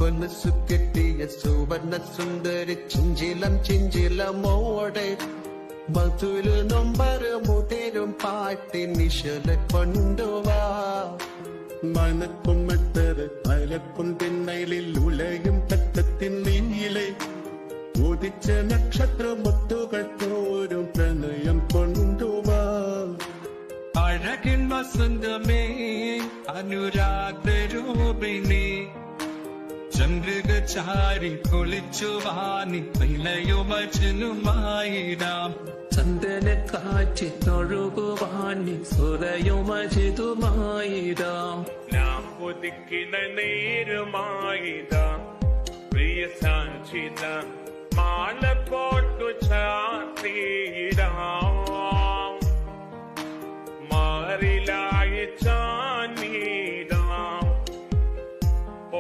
കൊലുസു കെട്ടിയ സുവർണ സുന്ദരി ചിഞ്ചിലമോടെ മധുര നൊമ്പരമുതിരും പാട്ടി നിശല കൊണ്ടുവാ മനക്കും മറ്റത് അലക്കും തിന്നയിലിൽ ഉലയും തട്ടത്തിൻ നീലെ ഉദിച്ച നക്ഷത്രമുത്തുകൾ തോരും പ്രണയം കൊണ്ടുവാ അഴകിൻ വസന്തമേ അനുരാഗരൂപിണി ചന്ദ്രികചാരി കുളിച്ചുവാനി പ്രണയുമജനുമായിടാം ചന്ദന കാറ്റിനൊഴുകുവാനി സുരയുമജിതുമായിടാം നാം ഒതുക്കിന നേരുമായിടാം പ്രിയ സാക്ഷിത മാല പോട്ടു ചാത്തിയിടാം